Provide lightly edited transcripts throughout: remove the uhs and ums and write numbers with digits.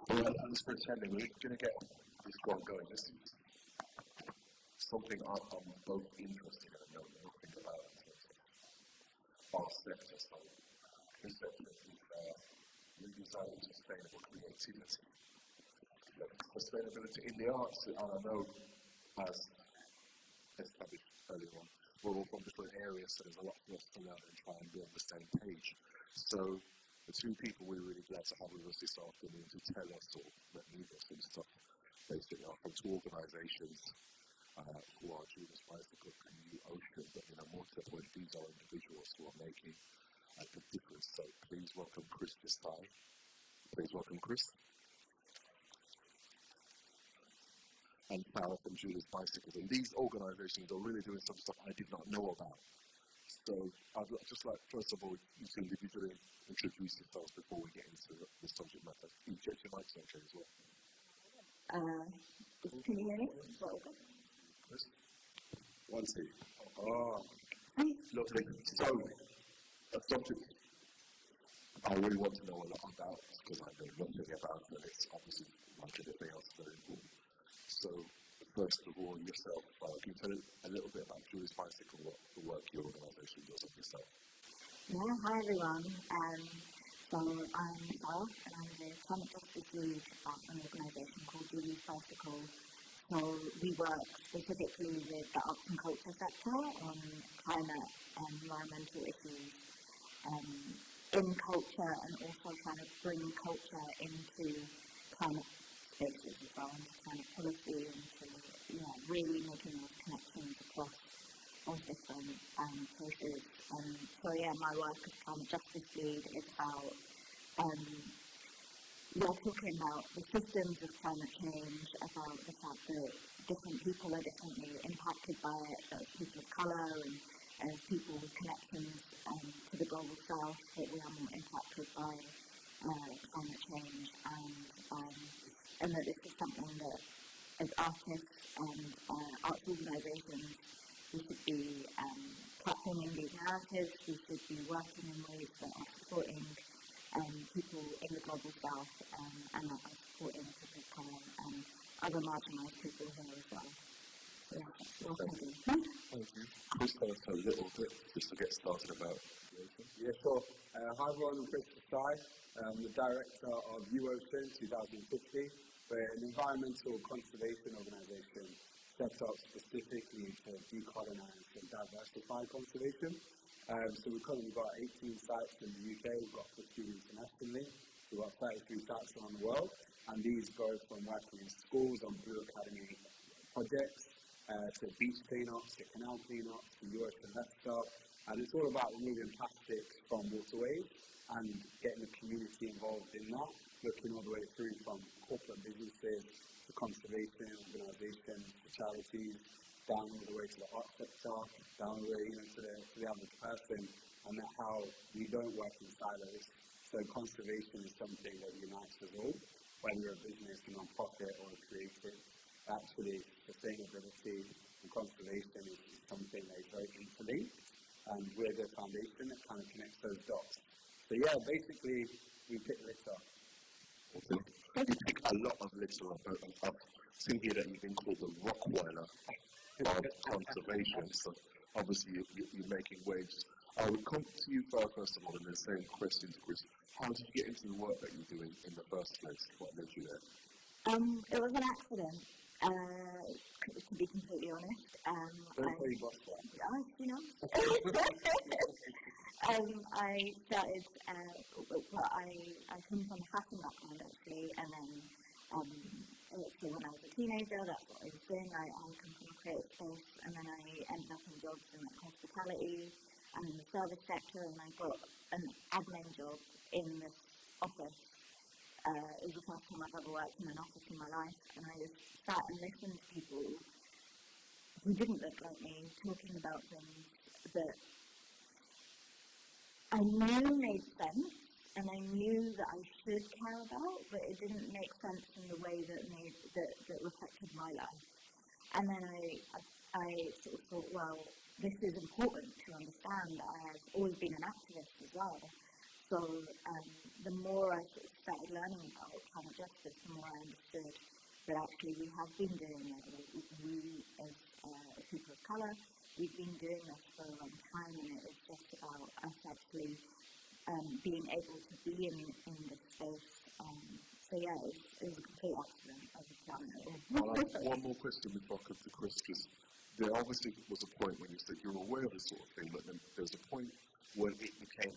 Well, as pretending we're going to get this one going. This is something I'm both interested in and know nothing about in terms of our sector. So this sector is redesigning sustainable creativity. Sustainability in the arts, and I know as established earlier on, we're all from different areas, so there's a lot for us to learn and try and be on the same page. So the two people we're really glad to have with us this afternoon to tell us or let me know some stuff, basically are from two organisations who are Judas Bicycle and UOCEAN, but more to the point, these are individuals who are making a difference. So please welcome Chris Desai. Please welcome Chris. And Farah from Judas Bicycles. And these organisations are really doing some stuff I did not know about. So I'd just like, first of all, you to individually introduce yourselves before we get into the subject matter. You check your mics okay as well. Can you hear me? Chris? 1, 2. Oh, lovely. So, a subject I really want to know a lot about, because I know nothing about it, and it's obviously, like anything else, very important. So, first of all, yourself, can you tell a little bit about Judas Bicycle, what the work your organisation does of yourself? Yeah, hi everyone. So I'm Farah, and I'm the climate justice lead at an organisation called Judas Bicycle. So we work specifically with the arts and culture sector on climate and environmental issues in culture, and also trying to bring culture into climate spaces as well, into climate policy, and really making those connections across all different places. So my work as climate justice lead is about we're talking about the systems of climate change, about the fact that different people are differently impacted by it, so people of colour and people with connections to the global south, that we are more impacted by climate change, and that this is something that as artists and arts organisations we should be platforming these narratives, we should be working in ways that are supporting people in the global south and that are supporting people of colour and other marginalised people here as well. So that's what I do. Thank you. Chris, tell us a little bit, just to get started about. Yeah, sure. Hi everyone, I'm Chris Desai. I'm the director of UOCEAN 2050. We're an environmental conservation organisation set up specifically to decolonise and diversify conservation. So we've currently got 18 sites in the UK, we've got 15 internationally, we've got 33 sites around the world, and these go from working in schools on Blue Academy projects, to beach cleanups, to canal cleanups, to ocean Leicester, and it's all about removing plastics from waterways and getting the community involved in that, looking all the way through from corporate businesses to conservation organisations, to charities, down all the way to the art sector, down the way to the average person, and that's how we don't work in silos. So conservation is something that unites us all, whether you're a business, a non-profit or a creative. Actually, sustainability and conservation is something that is very interlinked, and we're the foundation that kind of connects those dots. So yeah, basically, we pick litter. Okay. You pick a lot of litter up. I've seen here that you've been called the Rockweiler of conservation, so obviously you're making waves. I would come to you first of all, and the same question to Chris. How did you get into the work that you're doing in the first place? What led you there? It was an accident, to be completely honest. I started, I come from a fashion background actually, and then so when I was a teenager, that's what I was doing. I come from a creative space, and then I ended up in jobs in hospitality and in the service sector, and I got an admin job in this office. It was the first time I've ever worked in an office in my life, and I just sat and listened to people who didn't look like me talking about things that I knew made sense, and I knew that I should care about, but it didn't make sense in the way that reflected my life. And then I sort of thought, well, this is important to understand. I have always been an activist as well. So the more I sort of started learning about climate justice, the more I understood that actually we have been doing it. We as people of colour, we've been doing this for a long time, and it was just about us actually being able to be in this space. So yeah, it was a complete accident of the planet. One more question before I come to Chris, because there obviously was a point when you said you're aware of this sort of thing, but then there's a point when it became,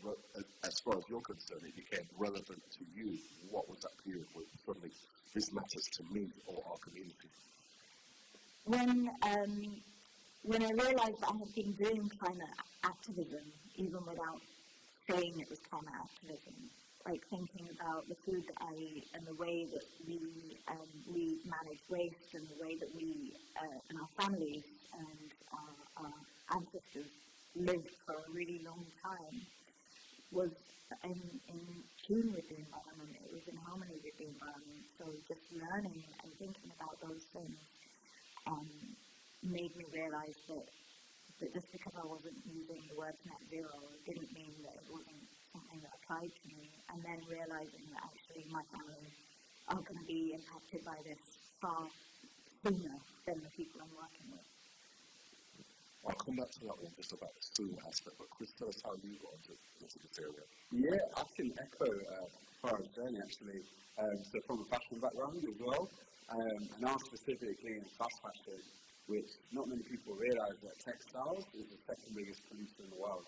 as far as you're concerned, it became relevant to you. What was that period where suddenly this matters to me or our community? When I realised that I had been doing climate activism, even without saying it was climate activism, like thinking about the food that I eat and the way that we manage waste and the way that we and our families and our ancestors lived for a really long time was in tune with the environment. It was in harmony with the environment. So just learning and thinking about those things made me realise that just because I wasn't using the word net zero didn't mean that it wasn't something that applied to me. And then realising that actually my family are going to be impacted by this far sooner than the people I'm working with. I'll come back to that one just about the soon aspect, but Chris, tell us how you got into this area. Yeah, I can echo Farah's journey actually. So from a fashion background as well, and now specifically in fast fashion, which not many people realise that textiles is the second biggest polluter in the world.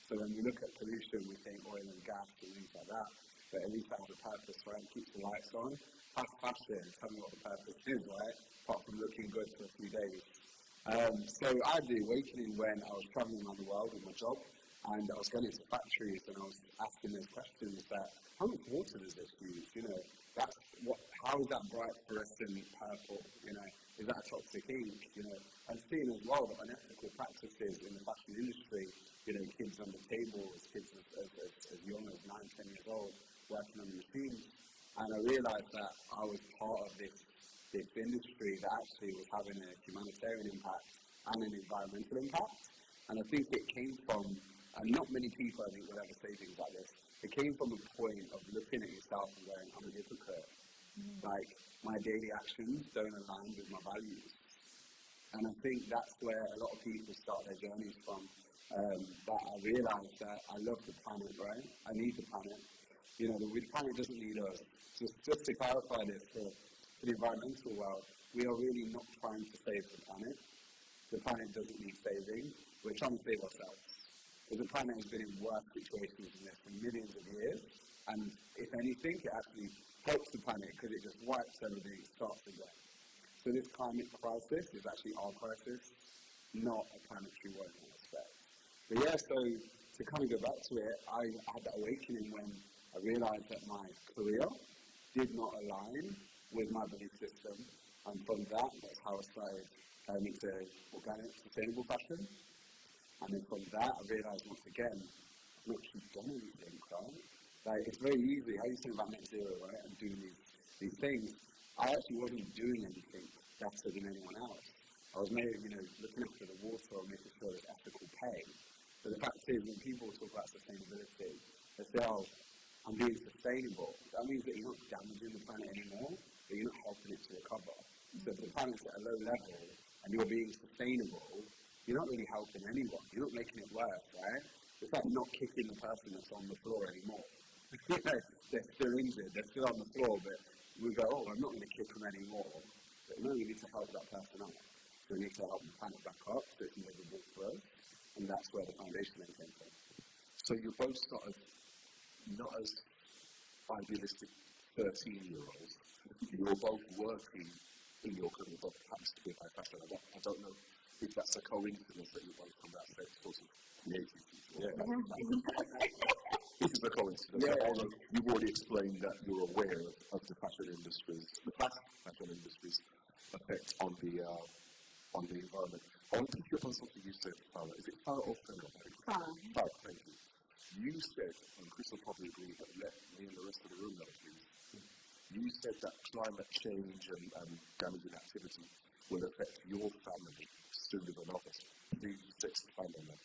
So when we look at pollution, we think oil and gas and things like that, but at least that has a purpose, right? It keeps the lights on. Fast fashion, tell me what the purpose is, right? Apart from looking good for a few days. So I had the awakening when I was travelling around the world with my job, and I was going into factories and I was asking those questions that, how much water does this use? You know, how is that bright fluorescent purple? You know, is that a toxic ink? You know, and seeing as well the unethical practices in the fashion industry, you know, kids on the tables, kids as young as 9, 10 years old, working on the machines. And I realised that I was part of this industry that actually was having a humanitarian impact and an environmental impact. And I think it came from, and not many people I think would ever say things like this, it came from a point of looking at yourself and going, I'm a hypocrite. Like, my daily actions don't align with my values. And I think that's where a lot of people start their journeys from. That I realised that I love the planet, right? I need the planet. You know, the planet doesn't need us. Just to clarify this for the environmental world, we are really not trying to save the planet. The planet doesn't need saving. We're trying to save ourselves. Because the planet has been in worse situations than this for millions of years. And if anything, it actually helps the planet because it just wipes everything and starts again. So this climate crisis is actually our crisis, not a planetary one in that respect. But yeah, so to kind of go back to it, I had that awakening when I realised that my career did not align with my belief system. And from that's how I started into organic, sustainable fashion. And then from that, I realised once again, I've not actually done anything, right? Like, it's very easy. How you think about net zero, right? And doing these things. I actually wasn't doing anything better than anyone else. I was maybe, looking after the water or making sure there's ethical pay. But the fact is, when people talk about sustainability, they say, oh, I'm being sustainable. That means that you're not damaging the planet anymore, but you're not helping it to recover. So if the planet's at a low level and you're being sustainable, you're not really helping anyone. You're not making it work, right? It's like not kicking the person that's on the floor anymore. They're still injured, they're still on the floor, but we go, oh, I'm not going to kick them anymore. But no, we need to help that person up. So we need to help the planet back up so it can live for us. And that's where the foundation then came from. So you both started not as idealistic 13-year-olds. You were both working in your career, both happens to be by fashion. I don't know if that's a coincidence that you both from that sort of creative. This is a coincidence. Yeah. Although you've already explained that you're aware of the fashion industry's, the fast fashion industry's effect on the environment. I want to pick you up on something you said, Farah. Is it Farah or Farah? Farah, thank you. You said, and Chris will probably agree, but let me and the rest of the room know, please. You said that climate change and damaging activity will affect your family sooner than others. Please expand on that.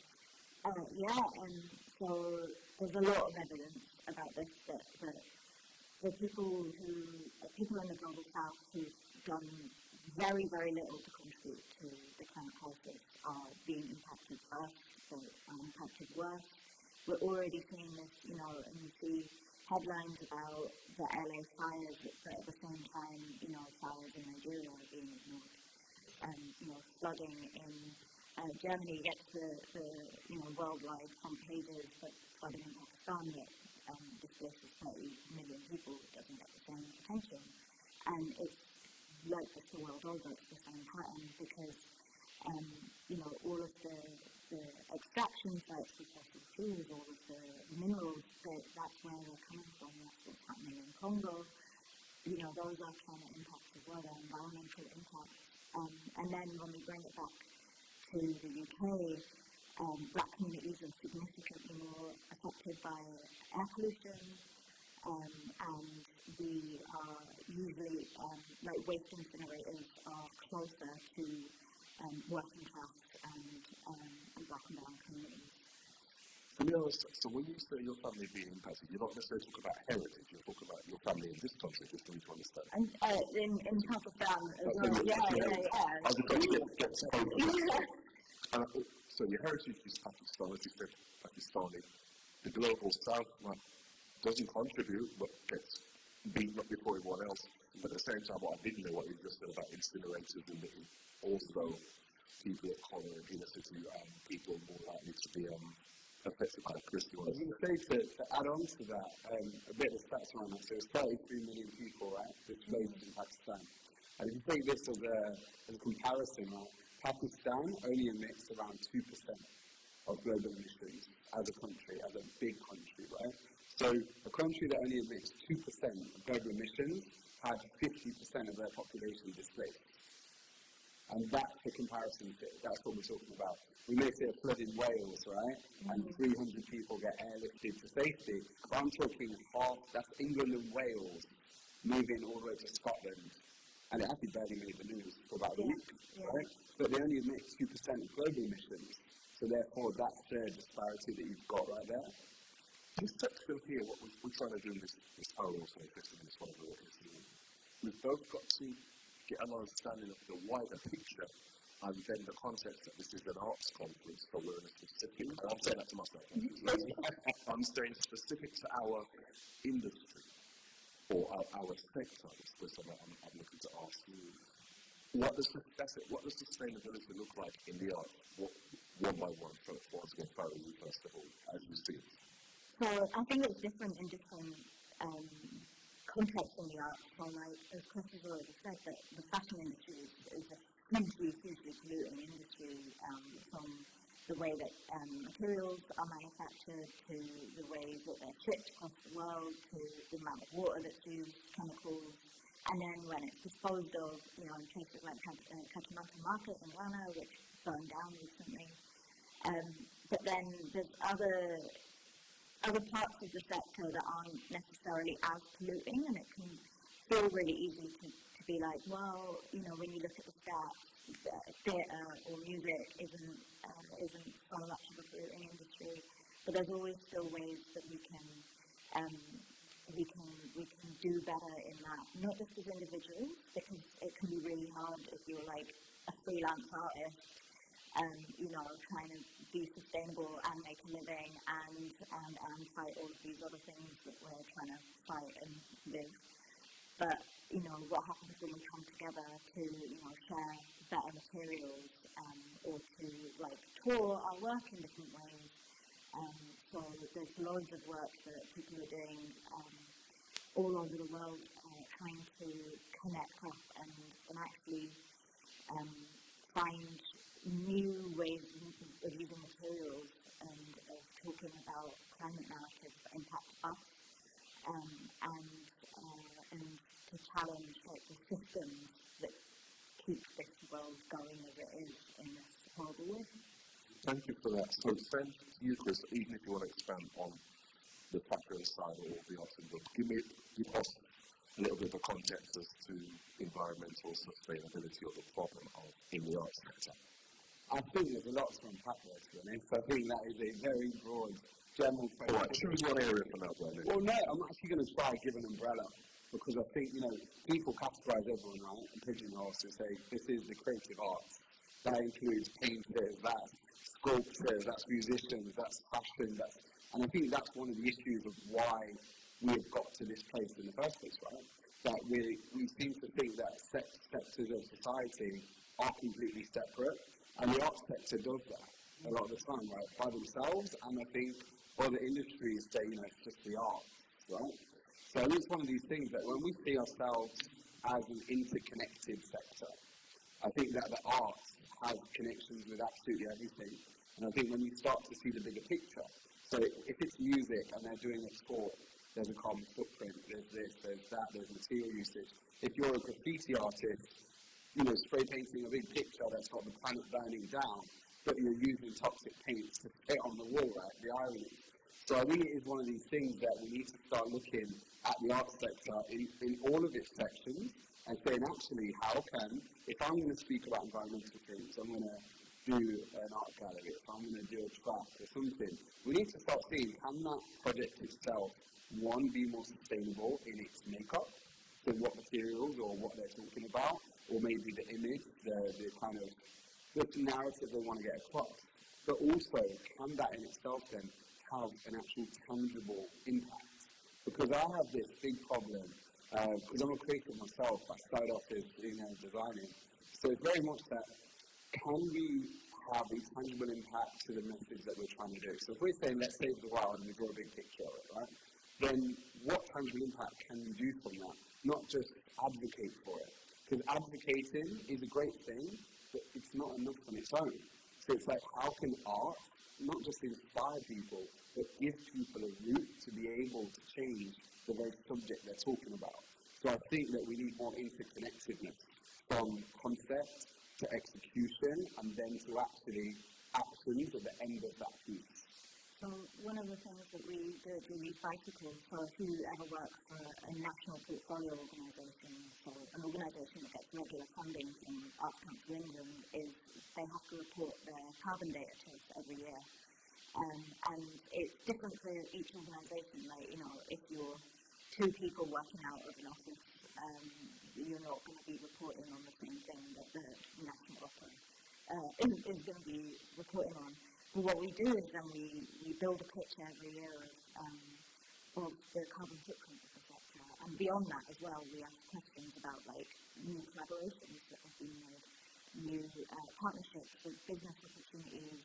Yeah, and so there's a lot of evidence about this that the people in the global south who've done very, very little to contribute to the climate crisis are being impacted first, so are impacted worse. We're already seeing this, and you see headlines about the LA fires, but at the same time, fires in Nigeria are being ignored. Flooding in Germany gets the worldwide front pages, but flooding in Pakistan yet displaces 30 million people, doesn't get the same attention. And it's like this the world over, it's the same pattern because, all of the extraction sites for fossil fuels, all of the minerals, that's where they're coming from, that's what's happening in Congo. Those are climate impacts as well, they're environmental impacts. And then when we bring it back to the UK, black communities are significantly more affected by air pollution, and we are usually, waste incinerators are closer to working class and black and brown communities. So when you say your family being impacted, you're not necessarily talking about heritage, you're talking about your family in this country, just for me to understand. And in Pakistan as well, yeah. I was going to get to both. So your heritage is Pakistan, as you said, Pakistani. The global south doesn't contribute, but gets beaten up before everyone else. But at the same time, what I didn't know, what you just said about incinerators, and also people of colour in inner city and people more likely to be affected by the Christian. I was going to say, to add on to that, a bit of stats around that. So it's 33 million people, right, displaced in Pakistan. And if you take this as a comparison, right, Pakistan only emits around 2% of global emissions as a country, as a big country, right? So a country that only emits 2% of global emissions had 50% of their population displaced. And that's the comparison fit. That's what we're talking about. We may see a flood in Wales, right? And 300 people get airlifted to safety. But I'm talking that's England and Wales moving all the way to Scotland. And it actually barely made the news for about a week, right? But they only emit 2% of global emissions. So therefore, that's the disparity that you've got right there. Just to here, what we're trying to do in this whole also festival, this one of the we've both got to get an understanding of the wider picture and then the context that this is an arts conference, so we're in a specific, I'm saying that to myself, I'm saying specific to our industry or our sector, is what I'm looking to ask you. What does sustainability look like in the arts? One by one, once again, Farah, you first of all, as you see it. So I think it's different in different contexts in the arts. So as Chris has already said, that the fashion industry is a hugely polluting industry, from the way that materials are manufactured to the ways that they're shipped across the world to the amount of water that's used, chemicals, and then when it's disposed of, in places like Katamata Market in Ghana, which burned down recently. But then there's other parts of the sector that aren't necessarily as polluting, and it can feel really easy to be like, well, when you look at the stats, theatre or music isn't so much of a polluting industry, but there's always still ways that we can do better in that, not just as individuals, because it can be really hard if you're like a freelance artist, trying to be sustainable and make a living and fight all of these other things that we're trying to fight and live. But, what happens when we come together to, share better materials or to, tour our work in different ways. So there's loads of work that people are doing all over the world trying to connect up and actually find new ways of using materials and of talking about climate narratives that impact us and to challenge the systems that keep this world going as it is in this horrible way. Thank you for that. So send you, Chris, even if you want to expand on the factor side or the arts and give us a little bit of a context as to environmental sustainability or the problem in the arts sector. I think there's a lot to unpack there, to be honest. I think that is a very broad general All right, choose one area for now, Bernie. Well, no, I'm actually going to try and give an umbrella because I think, people categorize everyone, right, and pigeonhole to say this is the creative arts. That includes painters, that's sculptors, that's musicians, that's fashion, and I think that's one of the issues of why we have got to this place in the first place, right? That we seem to think that sectors of society are completely separate, and the arts sector does that a lot of the time, right, by themselves, and I think other industries say, it's just the arts, right? So I think it's one of these things that when we see ourselves as an interconnected sector, I think that the arts have connections with absolutely everything, and I think when you start to see the bigger picture, so if it's music and they're doing a sport, there's a carbon footprint, there's this, there's that, there's material usage. If you're a graffiti artist, spray painting a big picture that's got the planet burning down, but you're using toxic paints to fit on the wall, right? The irony. So I think it is one of these things that we need to start looking at the arts sector in all of its sections and saying, actually, how can, if I'm going to speak about environmental things, I'm going to do an art gallery, if I'm going to do a craft or something, we need to start seeing, can that project itself, one, be more sustainable in its makeup, so what materials or what they're talking about, or maybe the image, the kind of the narrative they want to get across. But also, can that in itself then have an actual tangible impact? Because I have this big problem, because I'm a creator myself, I started off as designing. So it's very much that, can we have a tangible impact to the message that we're trying to do? So if we're saying, let's save the world and we draw a big picture of it, right? Then what tangible impact can you do from that? Not just advocate for it. Because advocating is a great thing, but it's not enough on its own. So it's like, how can art not just inspire people, but give people a route to be able to change the very subject they're talking about? So I think that we need more interconnectedness from concept to execution and then to actually actions at the end of that piece. So one of the things that we do at the Recycle, so if you ever work for a national portfolio organisation, so an organisation that gets regular funding from Arts Council England, is they have to report their carbon data to us every year. And it's different for each organisation. Like, if you're two people working out of an office, you're not going to be reporting on the same thing that the national opera is going to be reporting on. But what we do is then we build a picture every year of the carbon footprint of the sector. And beyond that as well, we ask questions about new collaborations that have been made, new partnerships with business opportunities,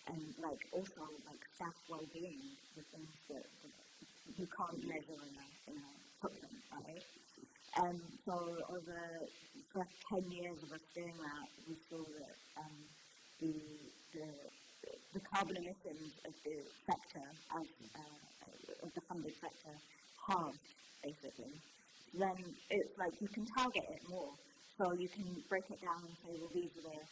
and also staff well-being, the things that you can't measure in a footprint, right? So over the first 10 years of us doing that, we saw that the carbon emissions of the sector, of the funded sector, halved, basically. Then it's like you can target it more. So you can break it down and say, well, these are the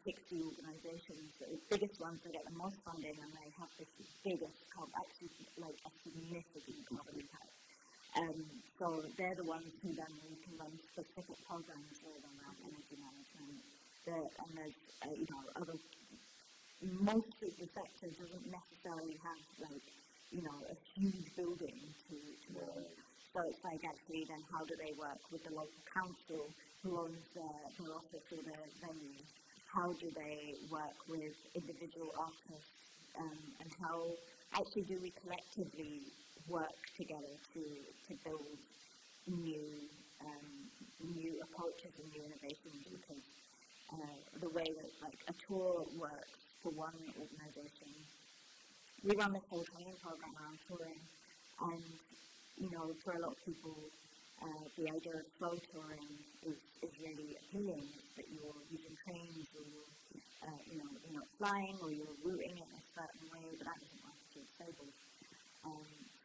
60 organisations, the biggest ones that get the most funding, and they have the biggest actually a significant carbon impact. So they're the ones who then we can run specific programs with around energy management. And there's other. Most of the sector doesn't necessarily have a huge building to run. So it's actually then how do they work with the local council who owns their office or their venue? How do they work with individual artists? And how actually do we collectively work together to build new approaches and new innovations? Because the way that a tour works for one organisation, we run this whole training program around touring, and for a lot of people, the idea of slow touring is really appealing. That you're using trains, or you're not flying, or you're routing it in a certain way, but that doesn't work for stable.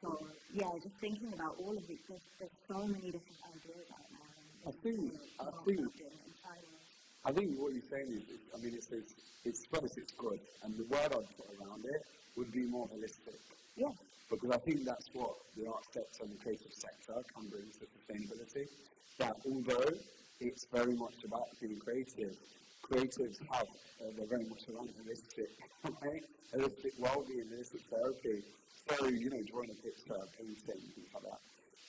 So yeah, just thinking about all of these, there's so many different ideas out there. I think what you're saying is it's first, it's good, and the word I'd put around it would be more holistic. Yeah. Because I think that's what the art sector and the creative sector can bring to sustainability. That although it's very much about being creative, creatives have, they're very much around holistic, right? Holistic well-being, holistic therapy. So, drawing a picture, painting, things like that.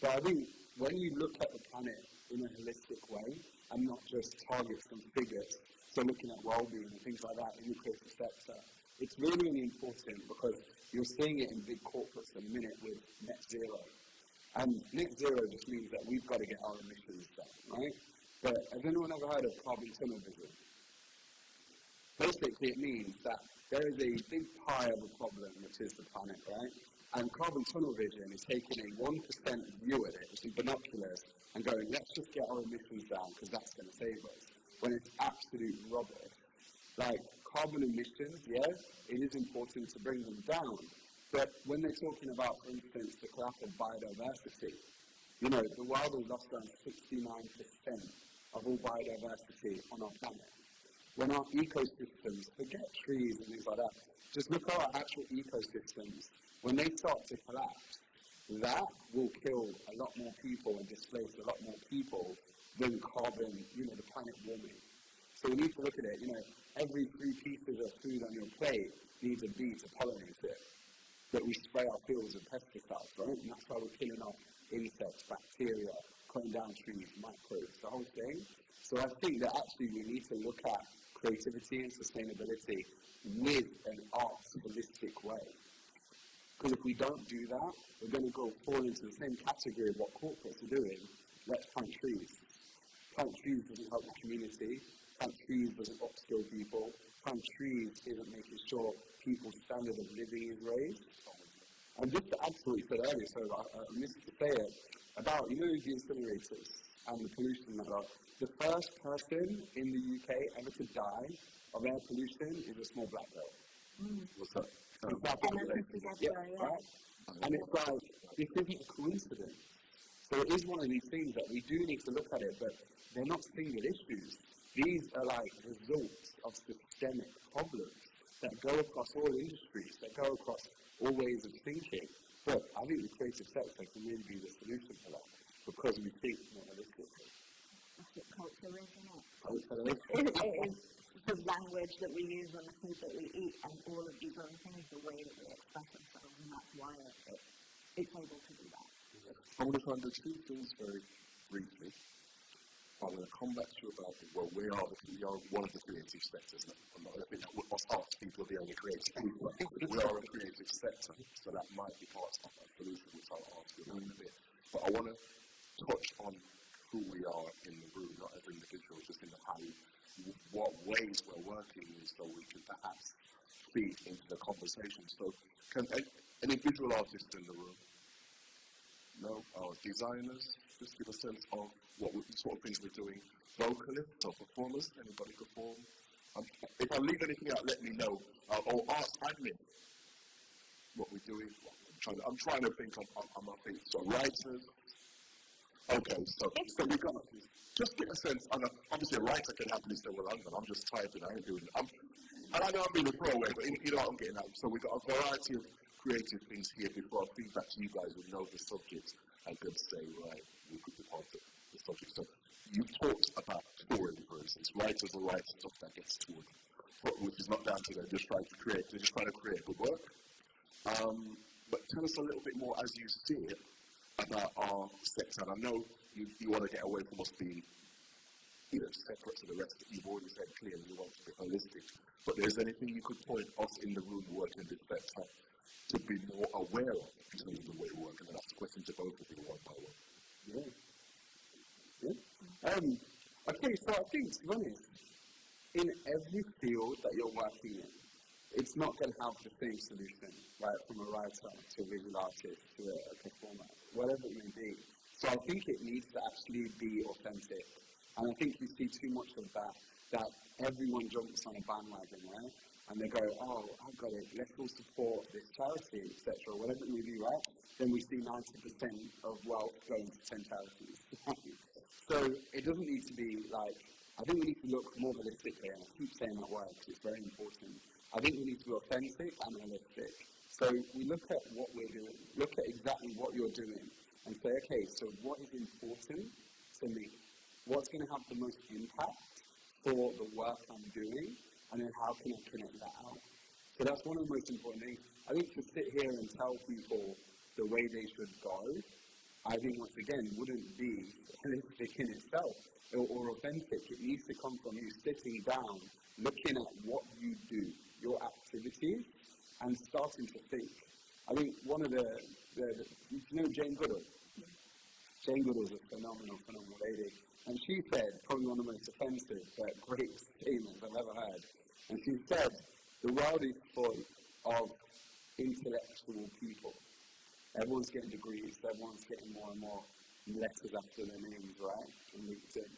So I think when you look at the planet in a holistic way and not just targets and figures, so looking at well-being and things like that in the creative sector, it's really, really important because you're seeing it in big corporates in a minute with net zero. And net zero just means that we've got to get our emissions down, right? But has anyone ever heard of carbon tunnel vision? Basically, it means that there is a big pie of a problem, which is the planet, right? And carbon tunnel vision is taking a 1% view at it, which is binoculars, and going, let's just get our emissions down because that's going to save us, when it's absolute rubbish. Like, carbon emissions, yes, it is important to bring them down, but when they're talking about, for instance, the collapse of biodiversity, the world has lost around 69% of all biodiversity on our planet. When our ecosystems, forget trees and things like that, just look at our actual ecosystems. When they start to collapse, that will kill a lot more people and displace a lot more people than carbon, the planet warming. So we need to look at it, every 3 pieces of food on your plate needs a bee to pollinate it. That we spray our fields with pesticides, right? And that's why we're killing off insects, bacteria, cutting down trees, microbes, the whole thing. So I think that actually we need to look at creativity and sustainability with an arts holistic way. Because if we don't do that, we're going to fall into the same category of what corporates are doing. Let's plant trees. Plant trees doesn't help the community. Plant trees doesn't upskill people. Plant trees isn't making sure people's standard of living is raised. And just to add to what you said earlier, so I missed to say it, about, the incinerators and the pollution that are, the first person in the UK ever to die of air pollution is a small black girl. What's that? Yeah, right? And it's like, this isn't a coincidence. So it is one of these things that we do need to look at it, but they're not single issues. These are like results of systemic problems that go across all industries, that go across all ways of thinking. But I think the creative sector can really be the solution for that, because we think more holistically. That's what culture is, isn't it? Culture. It is the language that we use and the food that we eat and all of these other things, the way that we express ourselves, and that's why it's able to do that. I want to try and do 2 things very briefly. I'm going to come back to you about it. Well, we are one of the creative sectors. I'm not going to think that us arts people are the only creative people. We are a creative sector, so that might be part of that solution, which I'll ask you in a bit. But I want to touch on who we are in the room, not as individuals, just in the how, what ways we're working in, so we can perhaps feed into the conversation. So, can an individual artist in the room? No, our designers, just give a sense of what sort of things we're doing. Vocalists or performers, anybody perform? If I leave anything out, let me know. Or ask admin what we're doing. I'm trying to think on my feet. So writers. Okay, so we got just get a sense. And obviously, a writer can happily say, "Well, I'm just typing. I ain't doing it." And I know I'm being a throwaway, but you know what I'm getting at. So we've got a variety of creative things here before I feed back to you guys who know the subject and can say, right, we could be part of the subject. So you talked about touring, for instance. Writers will write stuff that gets toured, which is not down to them. They're just trying to create good work. But tell us a little bit more as you see it about our sector. And I know you want to get away from us being separate to the rest. You've already said clearly you want to be holistic. But there's anything you could point us in the room working in this sector to be more aware of in terms of the way we work? And then ask the question to both of you one by one. Okay, so I think, to be honest, in every field that you're working in, it's not going to have the same solution, right, from a writer to a visual artist to a performer, whatever it may be. So I think it needs to actually be authentic. And I think you see too much of that everyone jumps on a bandwagon, right? And they go, oh, I've got it, let's all support this charity, etc., whatever it may be, right? Then we see 90% of wealth going to 10 charities. So it doesn't need to be like, I think we need to look more holistically, and I keep saying that word because it's very important. I think we need to be authentic and holistic. So we look at what we're doing, look at exactly what you're doing, and say, okay, so what is important to me? What's going to have the most impact for the work I'm doing, and then how can I connect that out? So that's one of the most important things. I think to sit here and tell people the way they should go, I think once again wouldn't be holistic in itself or authentic. It needs to come from you sitting down, looking at what you do, your activities, and starting to think. I think one of you know Jane Goodall? Jane Goodall's a phenomenal lady. And she said, probably one of the most offensive but great statements I've ever heard. And she said, the world is full of intellectual people. Everyone's getting degrees, everyone's getting more and more letters after their names, right, on LinkedIn.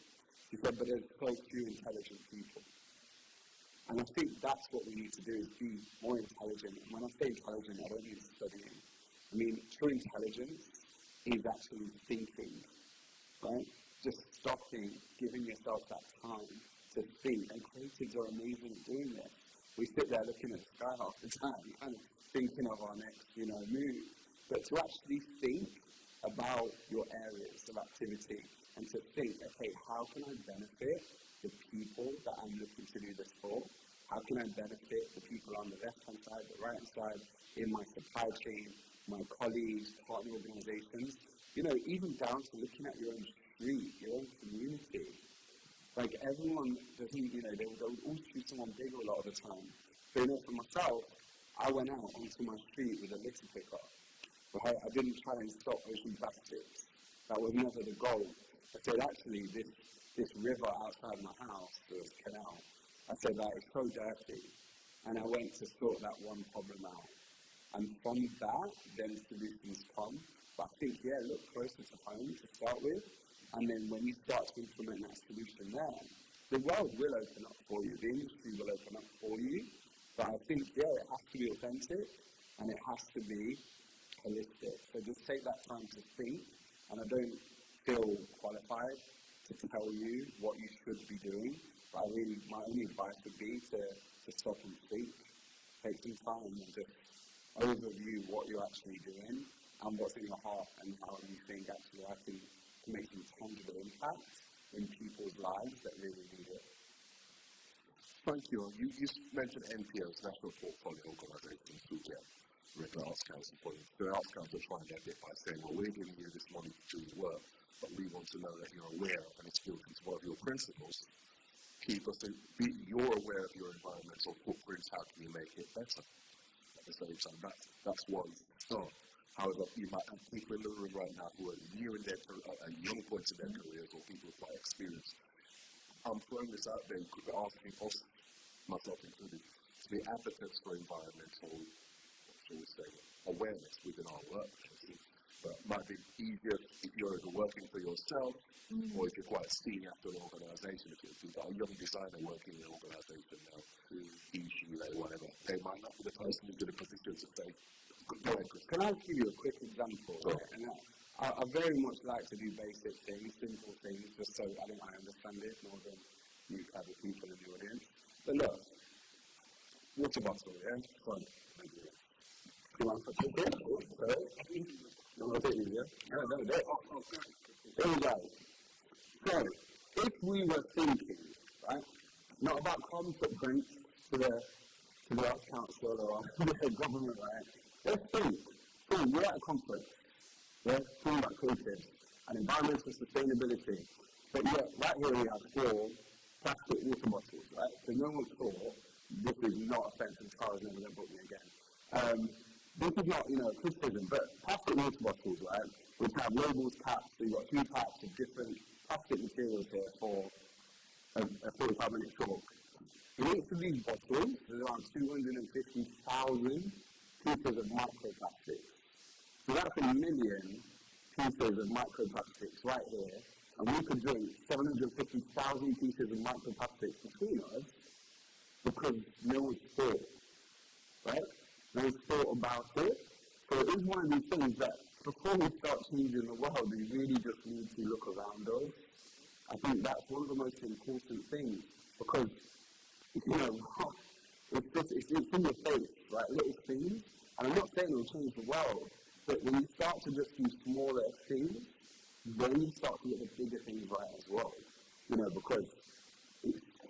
She said, but there's so few intelligent people. And I think that's what we need to do, is be more intelligent. And when I say intelligent, I don't mean studying. I mean, true intelligence is actually thinking, right? Just stopping, giving yourself that time to think. And creatives are amazing at doing this. We sit there looking at the sky half the time, kind of thinking of our next, move. But to actually think about your areas of activity and to think, okay, how can I benefit the people that I'm looking to do this for? How can I benefit the people on the left-hand side, the right-hand side, in my supply chain, my colleagues, partner organizations, even down to looking at your own street, your own community. Like everyone doesn't, they would all choose someone bigger a lot of the time. So, for myself, I went out onto my street with a litter picker. Right? I didn't try and stop ocean plastics. That was never the goal. I said, actually, this river outside my house, this canal, I said, that is so dirty. And I went to sort that one problem out. And from that, then solutions come. But I think, look closer to home to start with. And then when you start to implement that solution there, the world will open up for you. The industry will open up for you. But I think, it has to be authentic and it has to be holistic. So just take that time to think. And I don't feel qualified to tell you what you should be doing. But my only advice would be to stop and think. Take some time and just overview what you're actually doing and what's in your heart and how you think actually I can make some tangible impact in people's lives that really need it. Thank you. You mentioned NPOs, National Portfolio Organisations, who get regular Arts Council points. The Arts Council are trying to get it by saying, well, we're giving you this money to do the work, but we want to know that you're aware and it's built into one of your principles. Keep us you're aware of your environmental footprints, how can you make it better? At the same time, that's one start. However, you might have people in the room right now who are new in their at young points in their careers, or people with quite experience. I'm throwing this out there because we're asking us, myself included, to be advocates for environmental, shall we say, awareness within our workplaces. But it might be easier if you're working for yourself, or if you're quite senior after an organisation. If you've got a young designer working in an organisation now, whatever, they might not be the person who's in a position to say, go ahead, Chris. Can I give you a quick example? Sure. And I very much like to do basic things, simple things, just so I understand it more than you type of people in the audience. But look, water bottle, yeah? Fine. You want to put it in? You want to take it, yeah? No, there. There we go. So, if we were thinking, right, not about carbon footprints to the Arts Council or the government, right? Let's think. So, we're at a conference. We're talking about creatives and environmental sustainability. But yet, right here we have 4 plastic water bottles, right? So no one thought this is not offensive. Farah's never going to book me again. This is not, criticism, but plastic water bottles, right, which have labels, caps, so you've got 2 types of different plastic materials here for a 45-minute talk. In each of these bottles, there's around 250,000 pieces of microplastics. So that's 1 million pieces of microplastics right here, and we could drink 750,000 pieces of microplastics between us because no one's thought, right? No one's thought about it. So it is one of these things that before we start changing the world, we really just need to look around us. I think that's one of the most important things because, it's in your face, right? Little things. And I'm not saying it'll change the world, but when you start to just do smaller things, then you start to get the bigger things right as well. Because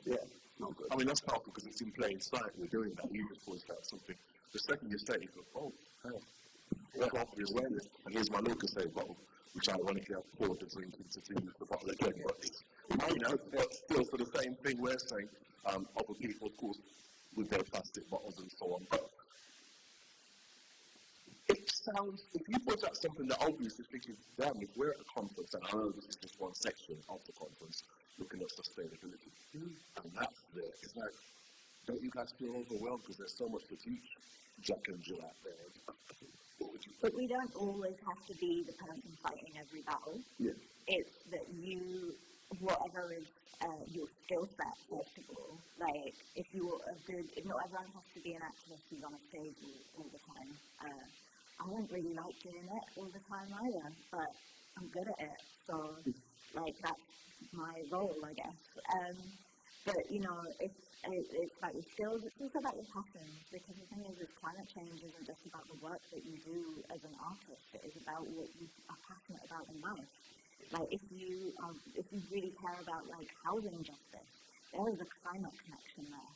Yeah, not good. I mean, that's powerful because it's in plain sight. We're doing that. You just point out something. The second you say it, you go, oh, hey. Yeah, obvious awareness. And here's my Lucas bottle, which ironically I've poured the drink into to use the bottle again. But it's, but still for the same thing we're saying, other people, of course, with their plastic bottles and so on. But it sounds, if you point out something that obviously thinking, damn, if we're at a conference, and I know this is just one section of the conference, looking at sustainability, and that's there, it's like, don't you guys feel overwhelmed because there's so much to teach Jack and Jill out there? What would you think? But we don't always have to be the person fighting every battle. Yeah. It's that you, whatever is your skill set, first of all, like, if you're a good, not everyone has to be an activist who's on a stage all the time. I don't really like doing it all the time either, but I'm good at it, so, like, that's my role, I guess. But, it's about your skills, it's also about your passion, because the thing is climate change isn't just about the work that you do as an artist, it is about what you are passionate about in life. Like, if you really care about, like, housing justice, there is a climate connection there.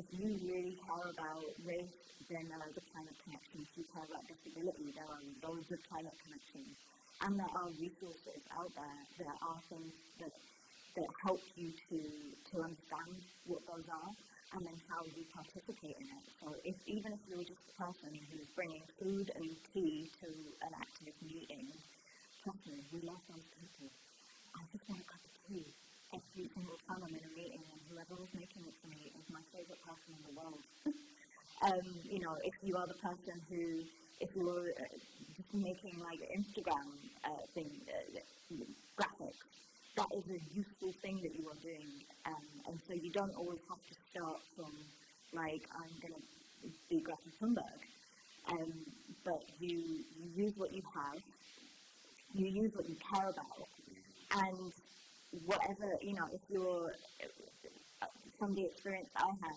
If you really care about race, then there is a climate connection. If you care about disability, there are loads of climate connections. And there are resources out there. There are things that help you to understand what those are and then how you participate in it. So even if you're just a person who's bringing food and tea to an activist meeting, trust me, we love those people. I just want a cup of tea. Every single time I'm in a meeting, and whoever was making it for me is my favourite person in the world. If you are the person who, if you're just making like Instagram graphics, that is a useful thing that you are doing. And so you don't always have to start from, like, I'm going to be Greta Thunberg. But you use what you have, you use what you care about, and whatever, if you're, from the experience I had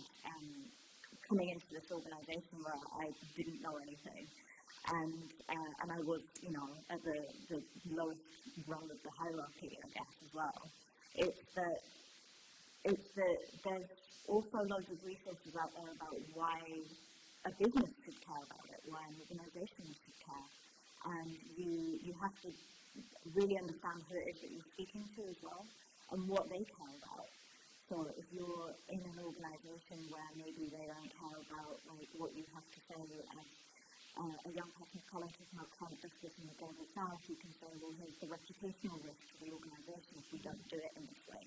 coming into this organisation where I didn't know anything, and I was, at the lowest rung of the hierarchy, I guess, as well, it's that there's also loads of resources out there about why a business should care about it, why an organisation should care, and you have to really understand who it is that you're speaking to as well, and what they care about. So if you're in an organisation where maybe they don't care about, like, what you have to say as a young person of colour talking about climate justice in the global south, you can say, well, here's the reputational risk to the organisation if we don't do it in this way.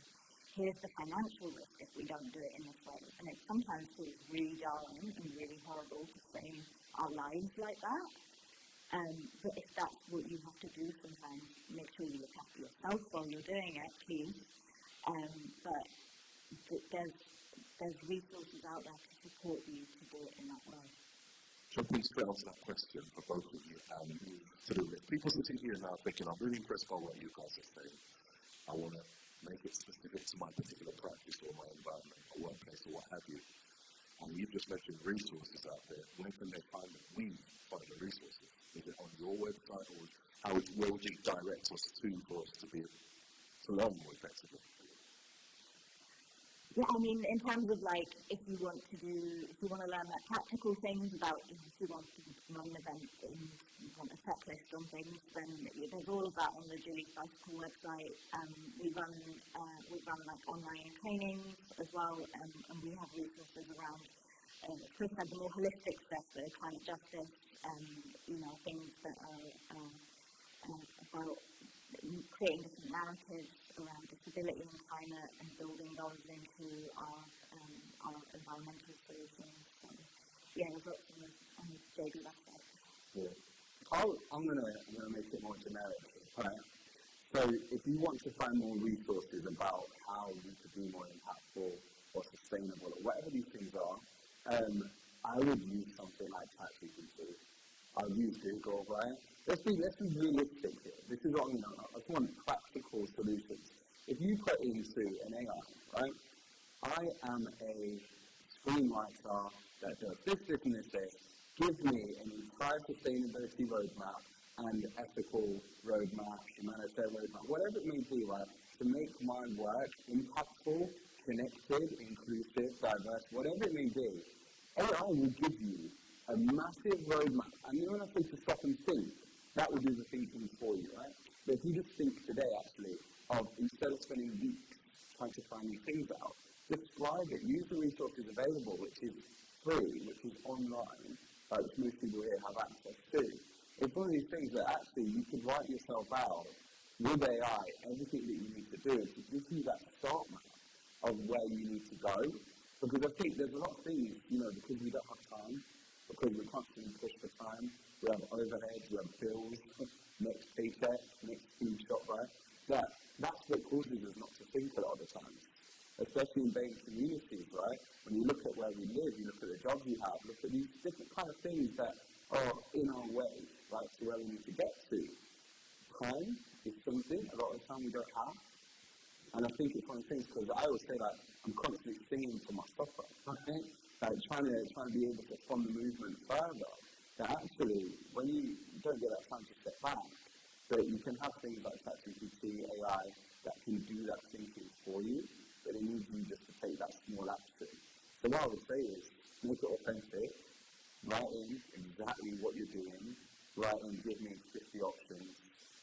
Here's the financial risk if we don't do it in this way. And it sometimes feels really jarring and really horrible to frame our lives like that. But if that's what you have to do sometimes, make sure you look after yourself while you're doing it, please. But there's resources out there to support you to do it in that way. Jumping straight onto that question for both of you, to do with people sitting here now thinking, I'm really impressed by what you guys are saying. I want to make it specific to my particular practice or my environment, or workplace, or what have you. And you've just mentioned resources out there. Where can they find them? We find the resources. Is it on your website, or where would you direct us to for us to learn more effectively? Yeah, I mean, in terms of, like, if you want to learn, like, practical things about, if you want to run an event and you want a checklist on things, then there's all of that on the Julie's Bicycle website. We run like online trainings as well, and we have resources around, Chris said, the more holistic stuff, so climate justice, things that are about creating different narratives around disability and climate and building those into our environmental solutions. So, yeah, there's lots on the JB website. Yeah. I'm gonna make it more generic. Right? So if you want to find more resources about how you could be more impactful or sustainable or whatever these things are, I would use something like ChatGPT. I would use Google, right? Let's be realistic here. This is what I just want practical solutions. If you put into an AI, right? I am a screenwriter that does this, and this. Give me an entire sustainability roadmap and ethical roadmap, humanitarian roadmap, whatever it may be, right, to make my work impactful, connected, inclusive, diverse, whatever it may be, AI will give you a massive roadmap. And you don't have to stop and think. That will do the thinking for you, right? But if you just think today, actually, of instead of spending weeks trying to find these things out, describe it, use the resources available, which is free, which is online, which most people here have access to. It's one of these things that actually you could write yourself out with AI, everything that you need to do to give you that start map of where you need to go. Because I think there's a lot of things, because we don't have time, because we're constantly pushed for time, we have overheads, we have bills, next paycheck, next food shop, right? That's what causes us not to think a lot of the times, especially in Bain communities, right? When you look at where we live, you look at the jobs we have, look at these different kind of things that are in our way, right, to where we need to get to. Time is something a lot of the time we don't have. And I think it's one of the things, because I always say that I'm constantly singing to my supper, right? Like trying to be able to fund the movement further. That actually, when you don't get that time to step back, that you can have things like ChatGPT, AI, that can do that thinking for you, but it needs you just to take that small action. So what I would say is, make it authentic, write in exactly what you're doing, write in, give me 50 options,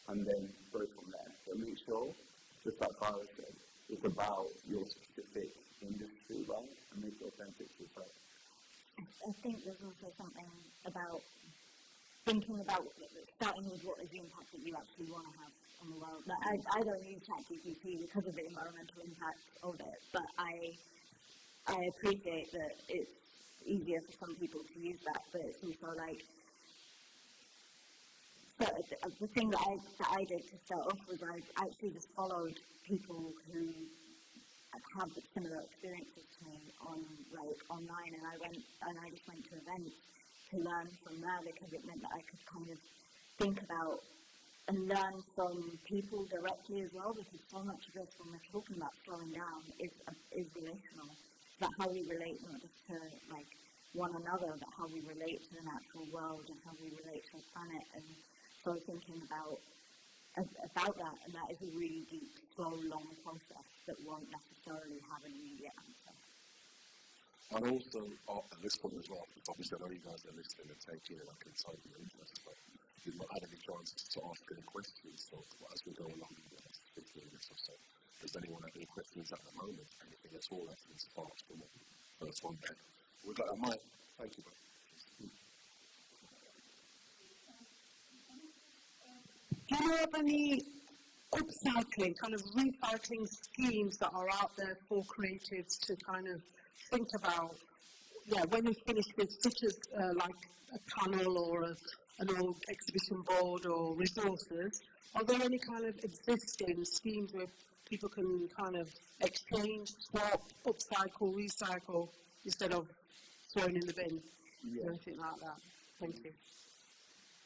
and then go from there. So make sure, just like Farah said, it's about your specific industry, right? And make it authentic to yourself. I think there's also something about thinking about starting with what is the impact that you actually want to have on the world. Like, I don't use ChatGPT because of the environmental impact of it, but I appreciate that it's easier for some people to use that, but it's also like, so the thing that I did to start off was I actually just followed people who have similar experiences to me online, and I just went to events to learn from there, because it meant that I could kind of think about and learn from people directly as well, because so much of this, when we're talking about slowing down, is relational. It's about how we relate not just to like one another, but how we relate to the natural world and how we relate to the planet. And so thinking about that, and that is a really deep, slow, long process that won't necessarily have an immediate answer. And also, at this point as well, because obviously I know you guys are listening and taking it like inside your interest, but you've not had any chance to ask any questions, so as we go along in the next 15 minutes or so, does anyone have any questions at the moment? Anything at all that can spark from the first one there? We've got a mic. Thank you, bro. Do you know of any upcycling, kind of recycling schemes that are out there for creatives to kind of think about, when they finish with, such as like a panel or an old exhibition board or resources? Are there any kind of existing schemes where people can kind of exchange, swap, upcycle, recycle, instead of throwing in the bin? Or anything like that? Thank you.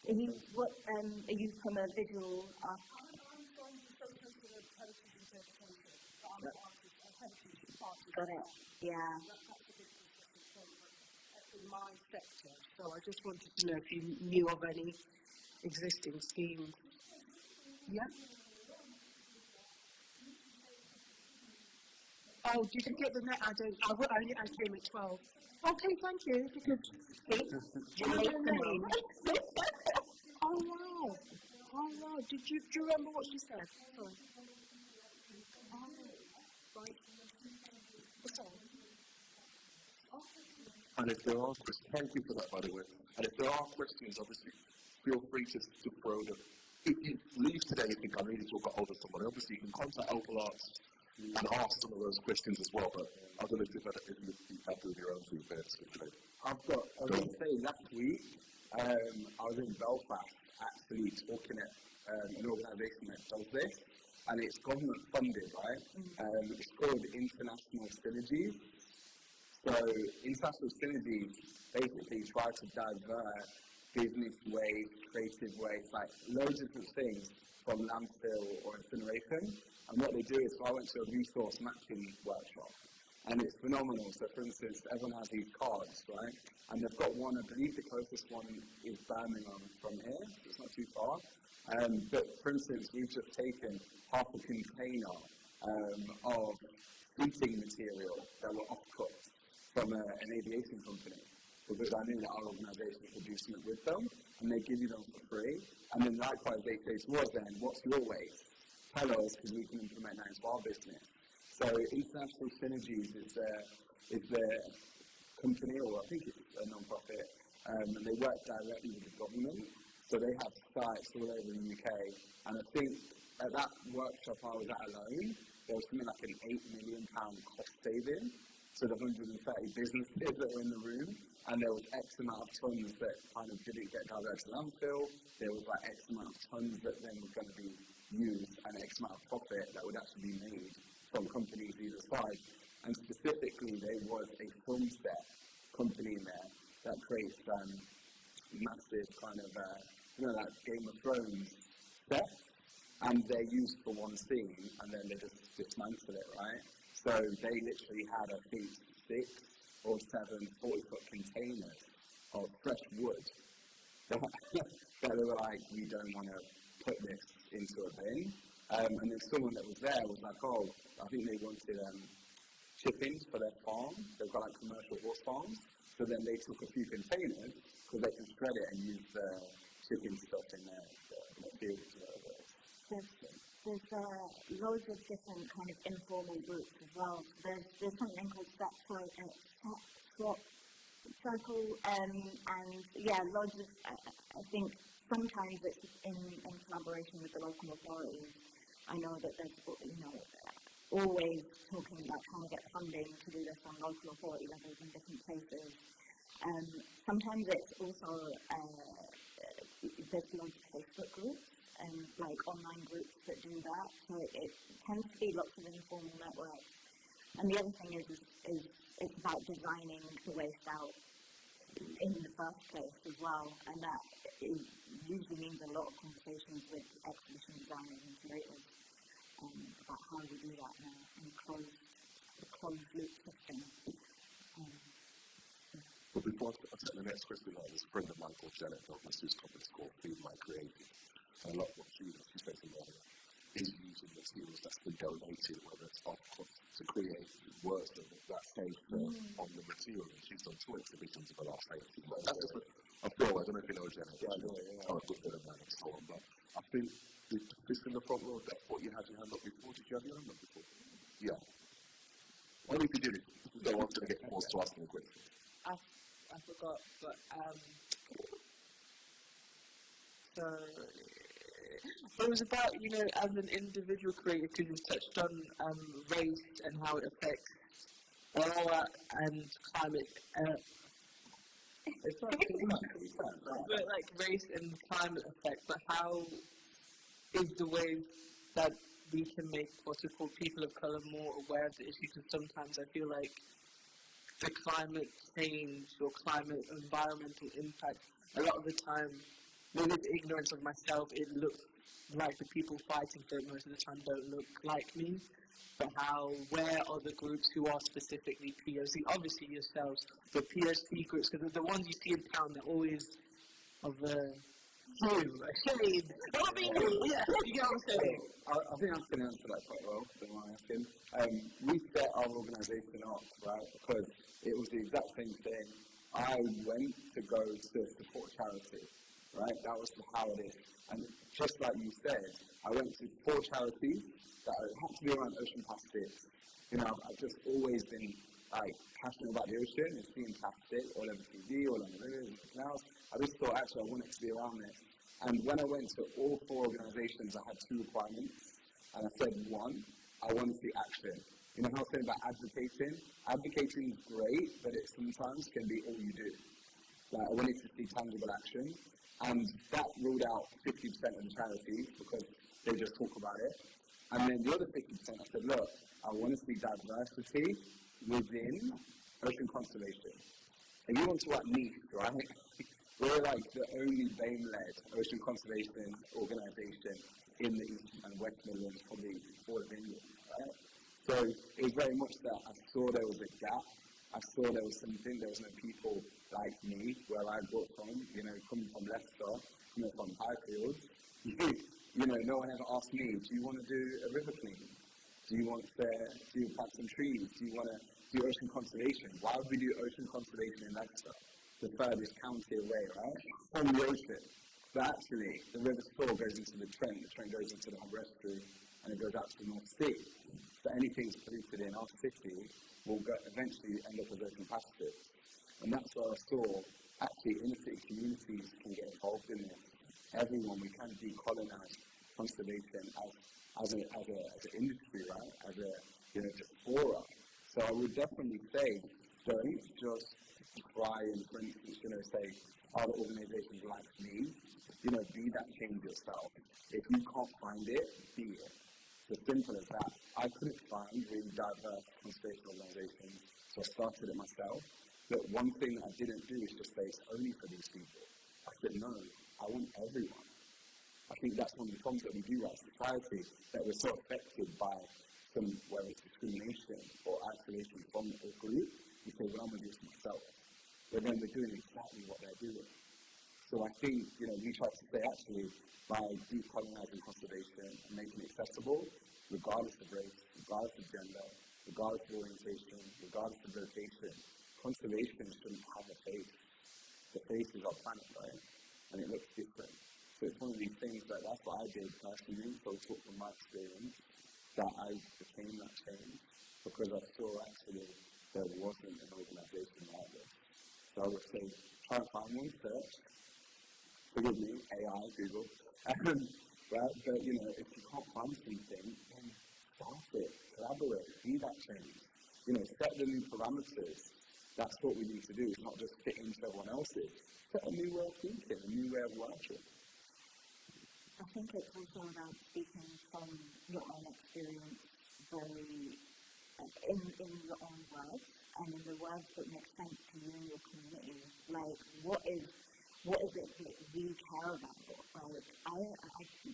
Are you from a visual art? I'm from the Social Heritage Interpretation. I'm an artist, a heritage artist. Got it. Yeah. That's a bit in my sector. So I just wanted to know if you knew of any existing schemes. Yeah? Oh, did you get the net? I came at 12. Okay, thank you. If you could speak. Do you know your name? Oh, wow. Oh, wow. Do you remember what she said? Sorry. Oh, right. What's on? And if there are questions, thank you for that, by the way. And if there are questions, obviously, feel free to throw them. If you leave today and think I need to talk about hold of somebody, obviously you can contact Opal Arts and ask some of those questions as well. But I don't know if you've had to do your own thing there. I was going to say, last week, I was in Belfast actually talking at an organisation that does this, and it's government funded, right? It's called International Synergies. So International Synergies basically try to divert business waste, creative waste, like loads of different things from landfill or incineration. And what they do is, I went to a resource matching workshop, and it's phenomenal. So, for instance, everyone has these cards, right? And they've got one, I believe the closest one is Birmingham from here, so it's not too far. But, for instance, we've just taken half a container of heating material that were off-cut from an aviation company, because I knew that our organisation could do something with them, and they give you them for free. And then likewise, they say to us then, what's your waste? Tell us, because we can implement that into our business. So International Synergies is the company, or I think it's a non-profit, and they work directly with the government. So they have sites all over the UK, and I think at that workshop I was at alone, there was something like an £8 million cost saving to the 130 businesses that were in the room, and there was X amount of tons that kind of didn't get diverted to landfill. There was like X amount of tons that then were going to be used, and X amount of profit that would actually be made from companies either side. And specifically, there was a film set company in there that creates massive kind of, like Game of Thrones set, and they're used for one scene, and then they just dismantle it, right? So they literally had, I think, 6 or 7 40-foot containers of fresh wood that they were like, we don't want to put this into a bin. And then someone that was there was like, oh, I think they wanted chippings for their farm. They've got like commercial horse farms. So then they took a few containers because they can shred it and use the chipping stuff in their fields. There's loads of different kind of informal groups as well. There's something called Swap Circle, and yeah, loads of, I think sometimes it's in collaboration with the local authorities. I know that there's, always talking about trying to get funding to do this on local authority levels in different places. Sometimes it's also, there's loads of Facebook groups and like online groups that do that. So it tends to be lots of informal networks. And the other thing is it's about designing the waste out in the first place as well. And that usually means a lot of conversations with exhibition designers and curators about how we do that in a closed loop system. But before I take the next question, there's a friend of mine called Janet Douglas, whose company is called Feed My Creative. And a lot of what she says a lot of is using materials that's been donated, whether it's off cost, to create works that stay on the material. And she's done 2 exhibitions in the last 18 months. That's just a film. I don't know if you know Janet. Yeah, I know. Oh, a good bit of that and so on. But I think this in the front row, that's what you had your hand up before. Did you have your hand up before? Yeah. Only if you did it. No one's going to get forced to ask me a question. I forgot, but so it was about, as an individual creator, because you've touched on race and how it affects all and climate. It's not but like race and climate effect, but how is the way that we can make what's called people of colour more aware of the issue? Because sometimes I feel like the climate change or climate environmental impact, a lot of the time, with ignorance of myself, it looks like the people fighting for it most of the time don't look like me. But where are the groups who are specifically POC? Obviously yourselves, but POC groups, because the ones you see in town, they're always of a hue, a shade. I mean, yeah, you get what I'm saying? I think I can answer that quite well, don't mind asking. We set our organisation up, right, because it was the exact same thing. I went to go to support charity, right? That was how it is. And just like you said, I went to 4 charities that had to be around ocean plastics. I've just always been passionate about the ocean and seeing plastic all over TV, all on the rivers, and everything else. I just thought actually I wanted to be around this. And when I went to all 4 organisations, I had 2 requirements. And I said, 1, I want to see action. You know how I'm saying about advocating? Advocating is great, but it sometimes can be all you do. I wanted to see tangible action. And that ruled out 50% of the charities because they just talk about it. And then the other 50%, I said, look, I want to see diversity within ocean conservation. And you want to talk niche, right? We're like the only BAME-led ocean conservation organisation in the East and West Midlands, probably all of England, right? So it was very much that I saw there was a gap. I saw there was something, there was no people like me, where I got from, coming from Leicester, coming from Highfields. No one ever asked me, do you want to do a river clean? Do you plant some trees? Do you want to do ocean conservation? Why would we do ocean conservation in Leicester, the furthest county away, right, from the ocean? But actually, the River Stour goes into the Trent goes into the Humber Estuary, and it goes out to the North Sea. So anything that's polluted in our city will eventually end up as open pastures. And that's where I saw, actually, inner city communities can get involved in this. Everyone, we can decolonize conservation as an industry, right? As a, just fora. So I would definitely say, don't just try and, for instance, say, other organizations like me, be that change yourself. If you can't find it, be it. It's as simple as that. I couldn't find really diverse conservation organizations, so I started it myself. But one thing that I didn't do is just say it's only for these people. I said, no, I want everyone. I think that's one of the problems that we do as society, that we're so affected by some, whether it's discrimination or isolation from a group. We say, well, I'm going to do this myself. But then we're doing exactly what they're doing. So I think, we try to say, actually, by decolonizing conservation and making it accessible, regardless of race, regardless of gender, regardless of orientation, regardless of location, conservation shouldn't have a face. The face is our planet, right? And it looks different. So it's one of these things that's what I did personally, so I talk from my experience, that I became that change, because I saw actually there wasn't an organization like this. So I would say, try and find one, search. Forgive me, AI, Google. Right? But, if you can't find something, then start it, collaborate, be that change. Set the new parameters. That's what we need to do. It's not just fit into everyone else's. Set a new way of thinking, a new way of working. I think it's also about speaking from your own experience very in your own words, and in the words that make sense to you and your community. Like, what is it that you care about? Like,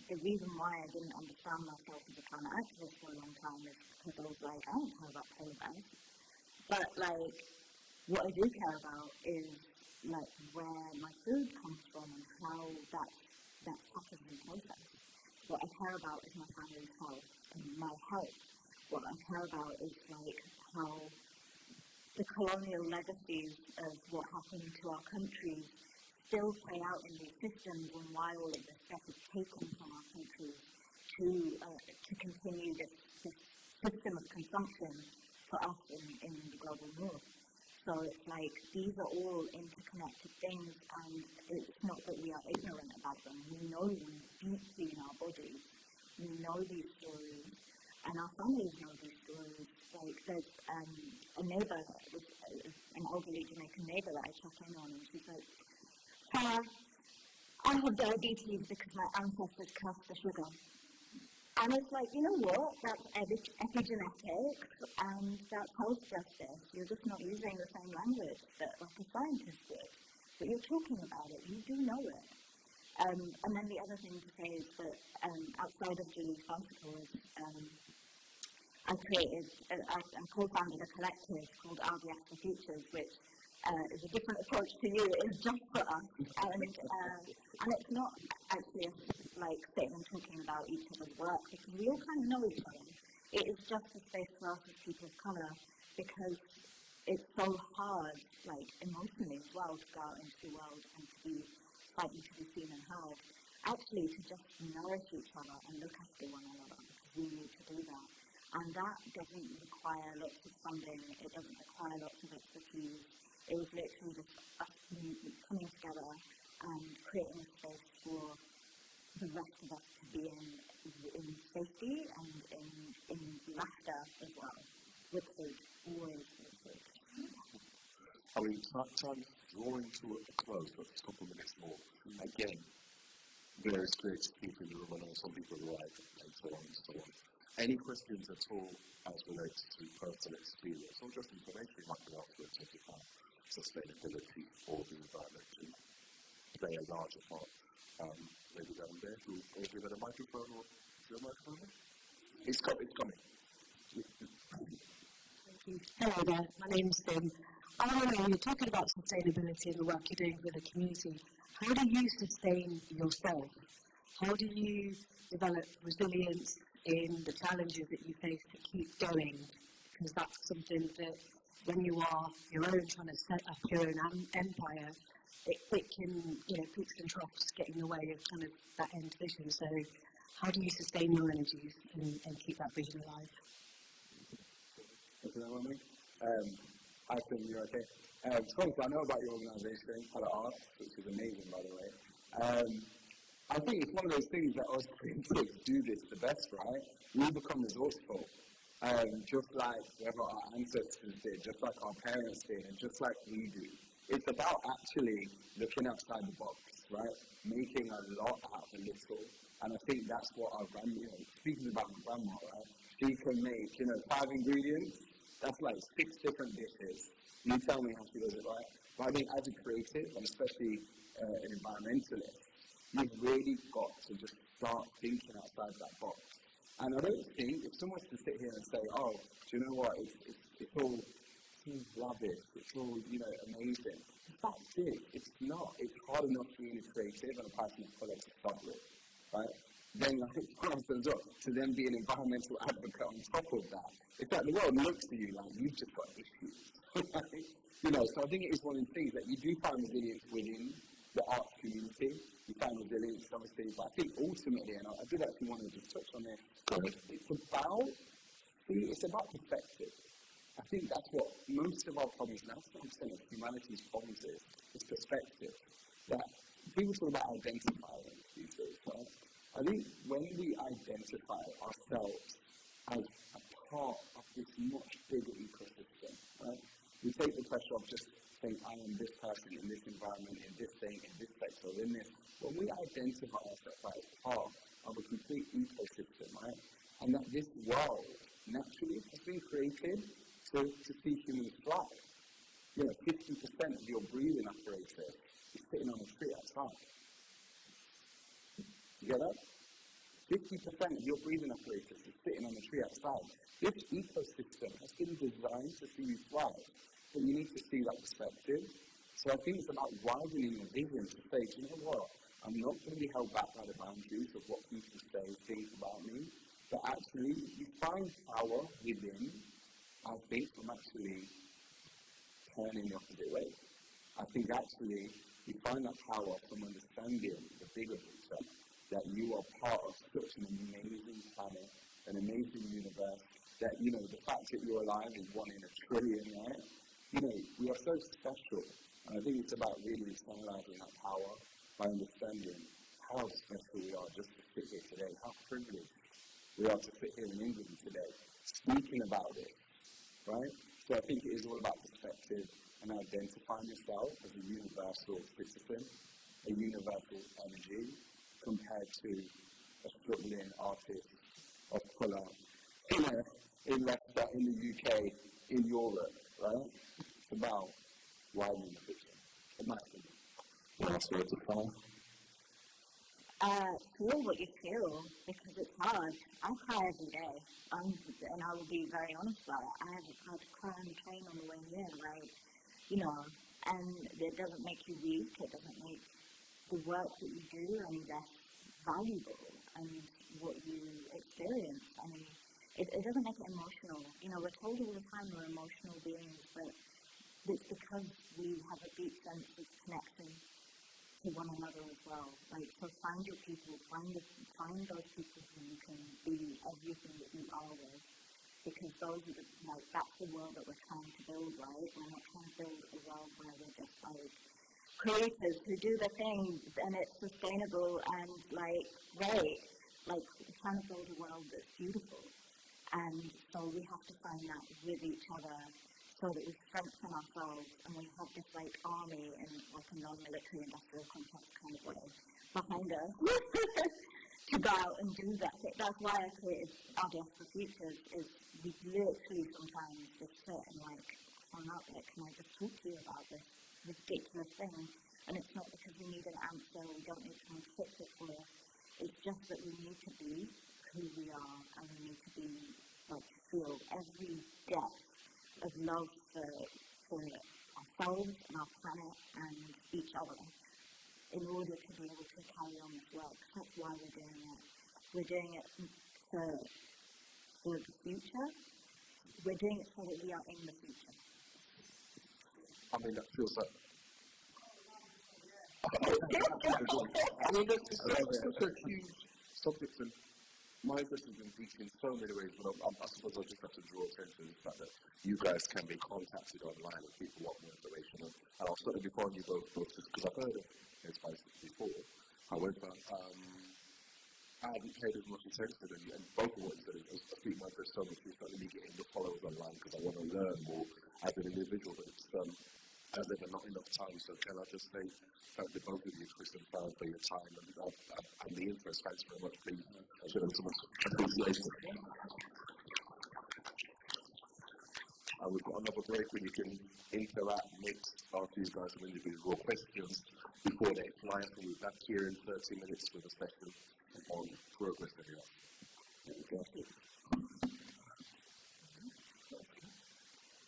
the reason why I didn't understand myself as a climate activist for a long time is because I was like, I don't care about polar bears. But, like, what I do care about is, like, where my food comes from and how that's packaged and processed. What I care about is my family's health and my health. What I care about is, like, how the colonial legacies of what happened to our countries still play out in these systems, and why all of this stuff is taken from our countries to continue this system of consumption for us in the global north. So it's like, these are all interconnected things, and it's not that we are ignorant about them. We know them deeply in our bodies. We know these stories, and our families know these stories. Like, there's a neighbour, an elderly Jamaican neighbour that I check in on, and she's like, I have diabetes because my ancestors cursed the sugar. And it's like, you know what? That's epigenetics, and that's health justice. You're just not using the same language that like a scientist would. But you're talking about it. You do know it. And then the other thing to say is that outside of Julie's articles, I co-founded a collective called RBS for Futures, which is a different approach to you. It is just for us, and it's not actually like sitting and talking about each other's work, because we all kind of know each other. It is just a space for us as people of colour, because it's so hard, like emotionally as well, to go out into the world and to be fighting to be seen and heard. Actually, to just nourish each other and look after one another, because we need to do that. And that doesn't require lots of funding. It doesn't require lots of expertise. It was literally just us coming together and creating a space for the rest of us to be in safety and in laughter as well, with food, always with food. I mean, time's drawing to a close, but a couple of minutes more. Again, various creative people in the room, I know some people arrive and so on and so on. Any questions at all as relates to personal experience, or just information you might be after in terms of how sustainability or the environment to play a larger part? Maybe down there, or give it a microphone, or is there a microphone? It's coming. Thank you. Hello there, my name's Tim. I want to know, you're talking about sustainability and the work you're doing with the community. How do you sustain yourself? How do you develop resilience in the challenges that you face to keep going? Because that's something that when you are your own trying to set up your own empire, it can, peaks and troughs get in the way of kind of that end vision. So how do you sustain your energies and keep that vision alive? I think you're okay. Thomas, I know about your organisation, Farah Ahmed, which is amazing, by the way. I think it's one of those things that us creatives do this the best, right? We become resourceful, just like whatever our ancestors did, just like our parents did, and just like we do. It's about actually looking outside the box, right? Making a lot out of a little. And I think that's what our grandma, speaking about my grandma, right? She can make, 5 ingredients. That's like 6 different dishes. You tell me how she does it, right? But I think as a creative, and especially an environmentalist, you've really got to just start thinking outside that box. And I don't think, if someone was to sit here and say, oh, do you know what, it's all lavish, it's all, amazing. The fact is, it's not. It's hard enough being a creative and a passionate colour to start with, right? Then, like, it comes up to then be an environmental advocate on top of that. It's like the world looks at you like you've just got issues, right? So I think it is one of the things that you do find resilience within the arts community. You find resilience, obviously, but I think ultimately, and I did actually want to just touch on this, it's about perspective. I think that's what most of our problems, 90% of humanity's problems is perspective. That people talk about identifying these days, right? I think when we identify ourselves as a part of this much bigger ecosystem, right? We take the pressure off just saying, I am this person in this environment, in this thing, in this sector, in this. When we identify ourselves as part of a complete ecosystem, right? And that this world naturally has been created to see humans thrive. 50% of your breathing apparatus is sitting on a tree outside. You get that? 50% of your breathing apparatus is sitting on a tree outside. This ecosystem has been designed to see you thrive. But you need to see that perspective. So I think it's about widening your vision to say, do you know what? I'm not going to be held back by the boundaries of what people say, think about me. But actually, you find power within, I think, from actually turning the opposite way. I think actually, you find that power from understanding the bigger picture, that you are part of such an amazing planet, an amazing universe, that, the fact that you're alive is 1 in a trillion, right? We are so special, and I think it's about really channelizing that power by understanding how special we are just to sit here today, how privileged we are to sit here in England today, speaking about it, right? So I think it is all about perspective and identifying yourself as a universal citizen, a universal energy, compared to a struggling artist of colour in Leicester, in the UK, in Europe, right? It's about widening the vision, in my opinion. Last words of Farah? Feel what you feel, because it's hard. I cry every day, and I will be very honest about it. I have had to cry on the train on the way here, and it doesn't make you weak, it doesn't make the work that you do any less valuable, and what you experience. It doesn't make it emotional. We're told all the time we're emotional beings, but it's because we have a deep sense of connection to one another as well. So find your people, find those people who you can be everything that you are with, because those are that's the world that we're trying to build, right? We're not trying to build a world where we're just creators who do the things and it's sustainable and great. We're trying to build a world that's beautiful. And so we have to find that with each other so that we strengthen ourselves and we have this army in a non-military industrial complex kind of way behind us to go out and do that. That's why I created Ideas for Futures, is we literally sometimes just sit and I'm out there, can I just talk to you about this ridiculous thing? And it's not because we need an answer, we don't need someone to fix it for us. It's just that we need to be who we are, and we need to be feel every depth of love for ourselves and our planet and each other. in order to be able to carry on this work. That's why we're doing it. We're doing it for the future. We're doing it so that we are in the future. I mean, that feels like. I mean, it's such a huge subject, and my interest has been deep in so many ways, but I suppose I just have to draw attention to the fact that you guys can be contacted online if people want more information. And I'll certainly be calling you both because I've heard of these places before. However, I haven't paid as much attention to them, and both of what you said is I think my interest so much is certainly me getting the followers online because I want to learn more as an individual, but it's as ever not enough time. So can I just say thank the both of you, Chris and Farah, for your time and the interest. Thanks very much, please. Show them so much appreciation. And we've got another break where you can interact, ask these guys some individual questions before they fly. So we're back here in 30 minutes with a session on progress area.